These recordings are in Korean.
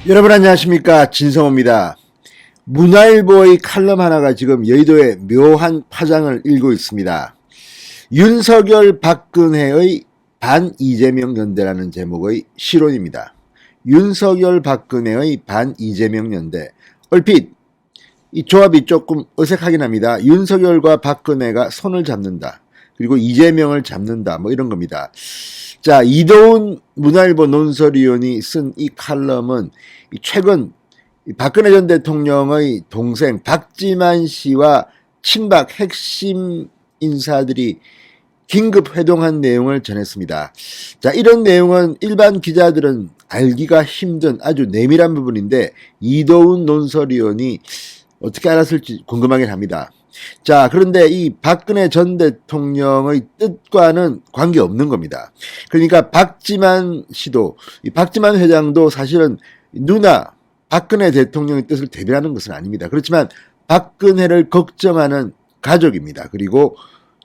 여러분 안녕하십니까, 진성호입니다. 문화일보의 칼럼 하나가 지금 여의도에 묘한 파장을 일고 있습니다. 윤석열 박근혜의 반 이재명 연대라는 제목의 실론입니다. 윤석열 박근혜의 반 이재명 연대. 얼핏 이 조합이 조금 어색하긴 합니다. 윤석열과 박근혜가 손을 잡는다, 그리고 이재명을 잡는다, 뭐 이런 겁니다. 자, 이도훈 문화일보 논설위원이 쓴 이 칼럼은 최근 박근혜 전 대통령의 동생 박지만 씨와 친박 핵심 인사들이 긴급 회동한 내용을 전했습니다. 자, 이런 내용은 일반 기자들은 알기가 힘든 아주 내밀한 부분인데 이도훈 논설위원이 어떻게 알았을지 궁금하긴 합니다. 자, 그런데 이 박근혜 전 대통령의 뜻과는 관계없는 겁니다. 그러니까 박지만 씨도, 이 박지만 회장도 사실은 누나 박근혜 대통령의 뜻을 대변하는 것은 아닙니다. 그렇지만 박근혜를 걱정하는 가족입니다. 그리고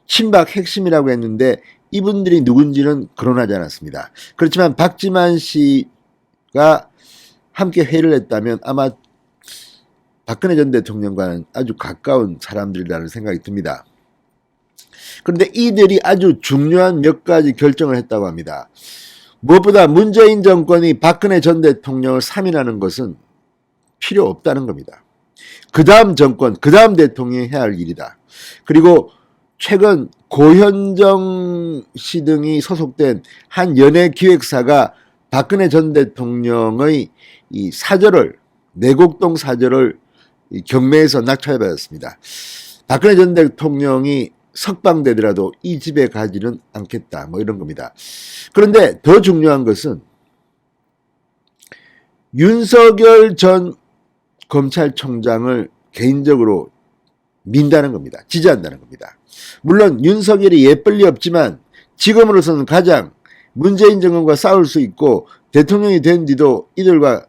친박 핵심이라고 했는데 이분들이 누군지는 거론하지 않았습니다. 그렇지만 박지만 씨가 함께 회의를 했다면 아마 박근혜 전 대통령과는 아주 가까운 사람들이라는 생각이 듭니다. 그런데 이들이 아주 중요한 몇 가지 결정을 했다고 합니다. 무엇보다 문재인 정권이 박근혜 전 대통령을 사면하는 것은 필요 없다는 겁니다. 그 다음 정권, 그 다음 대통령이 해야 할 일이다. 그리고 최근 고현정 씨 등이 소속된 한 연예기획사가 박근혜 전 대통령의 이 사절을, 내곡동 사절을 경매에서 낙찰받았습니다. 박근혜 전 대통령이 석방되더라도 이 집에 가지는 않겠다, 뭐 이런 겁니다. 그런데 더 중요한 것은 윤석열 전 검찰총장을 개인적으로 민다는 겁니다. 지지한다는 겁니다. 물론 윤석열이 예쁠 리 없지만 지금으로서는 가장 문재인 정권과 싸울 수 있고 대통령이 된 뒤도 이들과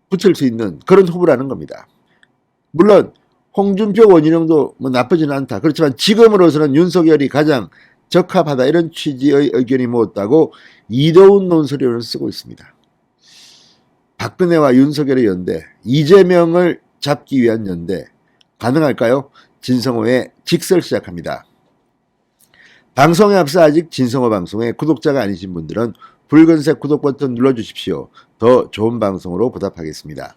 붙을 수 있는 그런 후보라는 겁니다. 물론 홍준표, 원희룡도 뭐 나쁘지는 않다. 그렇지만 지금으로서는 윤석열이 가장 적합하다, 이런 취지의 의견이 모았다고 이도훈 논설위원을 쓰고 있습니다. 박근혜와 윤석열의 연대, 이재명을 잡기 위한 연대 가능할까요? 진성호의 직설 시작합니다. 방송에 앞서 아직 진성호 방송에 구독자가 아니신 분들은 붉은색 구독 버튼 눌러주십시오. 더 좋은 방송으로 보답하겠습니다.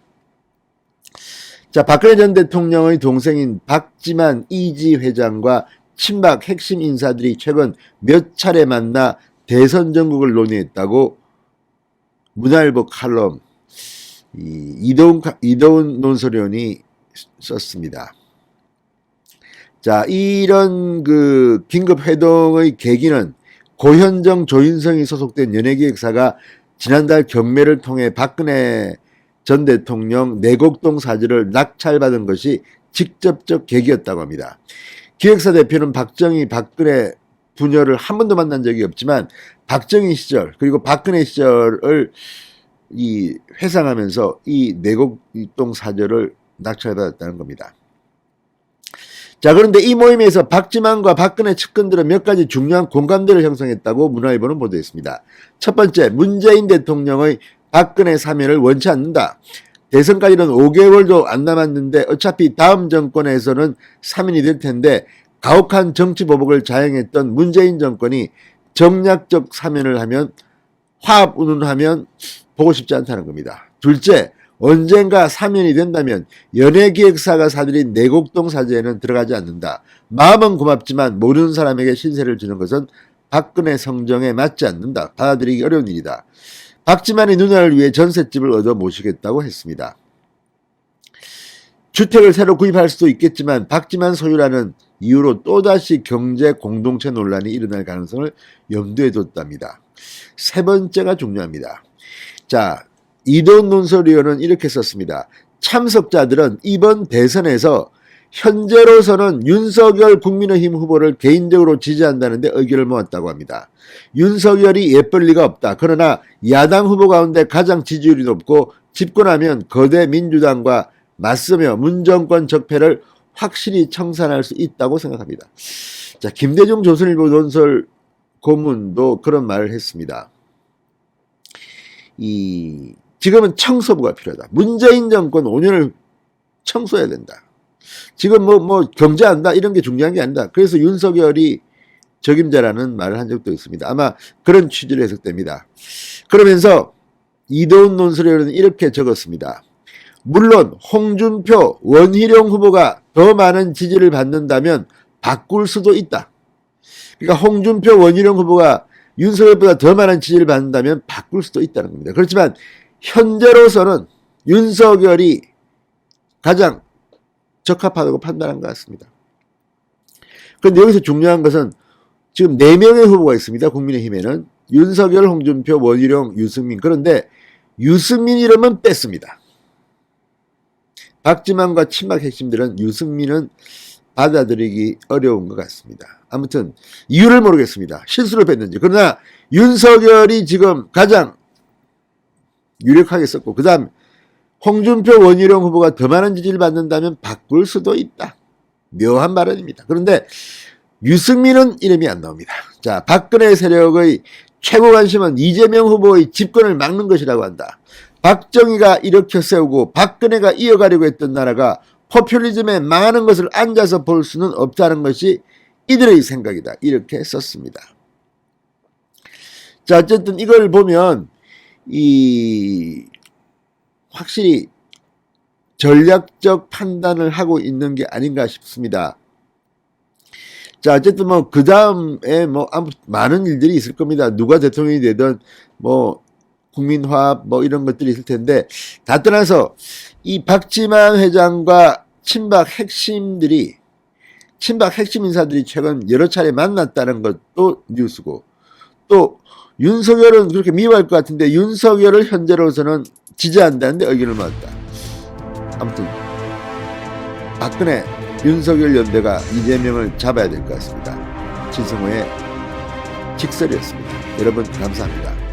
자, 박근혜 전 대통령의 동생인 박지만 이지 회장과 친박 핵심 인사들이 최근 몇 차례 만나 대선 전국을 논의했다고 문화일보 칼럼 이도훈 논설위원이 썼습니다. 자, 이런 그 긴급 회동의 계기는 고현정, 조인성이 소속된 연예기획사가 지난달 경매를 통해 박근혜 전 대통령 내곡동 사절을 낙찰받은 것이 직접적 계기였다고 합니다. 기획사 대표는 박정희, 박근혜 부녀를 한 번도 만난 적이 없지만 박정희 시절 그리고 박근혜 시절을 회상하면서 이 내곡동 사절을 낙찰받았다는 겁니다. 자, 그런데 이 모임에서 박지만과 박근혜 측근들은 몇 가지 중요한 공감대를 형성했다고 문화일보는 보도했습니다. 첫 번째, 문재인 대통령의 박근혜 사면을 원치 않는다. 대선까지는 5개월도 안 남았는데 어차피 다음 정권에서는 사면이 될 텐데 가혹한 정치 보복을 자행했던 문재인 정권이 정략적 사면을 하면, 화합 운운하면 보고 싶지 않다는 겁니다. 둘째, 언젠가 사면이 된다면 연예기획사가 사들인 내곡동 사저에는 들어가지 않는다. 마음은 고맙지만 모르는 사람에게 신세를 주는 것은 박근혜 성정에 맞지 않는다. 받아들이기 어려운 일이다. 박지만의 누나를 위해 전셋집을 얻어 모시겠다고 했습니다. 주택을 새로 구입할 수도 있겠지만 박지만 소유라는 이유로 또다시 경제 공동체 논란이 일어날 가능성을 염두에 뒀답니다. 세 번째가 중요합니다. 자, 이도훈 논설위원은 이렇게 썼습니다. 참석자들은 이번 대선에서 현재로서는 윤석열 국민의힘 후보를 개인적으로 지지한다는데 의견을 모았다고 합니다. 윤석열이 예쁠 리가 없다. 그러나 야당 후보 가운데 가장 지지율이 높고 집권하면 거대 민주당과 맞서며 문정권 적폐를 확실히 청산할 수 있다고 생각합니다. 자, 김대중 조선일보 논설 고문도 그런 말을 했습니다. 지금은 청소부가 필요하다. 문재인 정권 5년을 청소해야 된다. 지금 뭐 경제한다 이런 게 중요한 게 아니다. 그래서 윤석열이 적임자라는 말을 한 적도 있습니다. 아마 그런 취지로 해석됩니다. 그러면서 이도훈 논설위원은 이렇게 적었습니다. 물론 홍준표, 원희룡 후보가 더 많은 지지를 받는다면 바꿀 수도 있다. 그러니까 홍준표, 원희룡 후보가 윤석열보다 더 많은 지지를 받는다면 바꿀 수도 있다는 겁니다. 그렇지만 현재로서는 윤석열이 가장 적합하다고 판단한 것 같습니다. 그런데 여기서 중요한 것은 지금 4명의 후보가 있습니다. 국민의힘에는 윤석열, 홍준표, 원희룡, 유승민. 그런데 유승민 이름은 뺐습니다. 박지만과 친박 핵심들은 유승민은 받아들이기 어려운 것 같습니다. 아무튼 이유를 모르겠습니다. 실수를 뺐는지. 그러나 윤석열이 지금 가장 유력하게 썼고 그 다음 홍준표, 원희룡 후보가 더 많은 지지를 받는다면 바꿀 수도 있다. 묘한 발언입니다. 그런데 유승민은 이름이 안 나옵니다. 자, 박근혜 세력의 최고 관심은 이재명 후보의 집권을 막는 것이라고 한다. 박정희가 일으켜 세우고 박근혜가 이어가려고 했던 나라가 포퓰리즘에 망하는 것을 앉아서 볼 수는 없다는 것이 이들의 생각이다. 이렇게 썼습니다. 자, 어쨌든 이걸 보면 확실히 전략적 판단을 하고 있는 게 아닌가 싶습니다. 자, 어쨌든 그 다음에 많은 일들이 있을 겁니다. 누가 대통령이 되든 국민화합 이런 것들이 있을 텐데 다 떠나서 이 박지만 회장과 친박 핵심 인사들이 최근 여러 차례 만났다는 것도 뉴스고 또 윤석열은 그렇게 미워할 것 같은데 윤석열을 현재로서는 지지한다는데 의견을 모았다. 아무튼 박근혜 윤석열 연대가 이재명을 잡아야 될 것 같습니다. 진성호의 직설이었습니다. 여러분 감사합니다.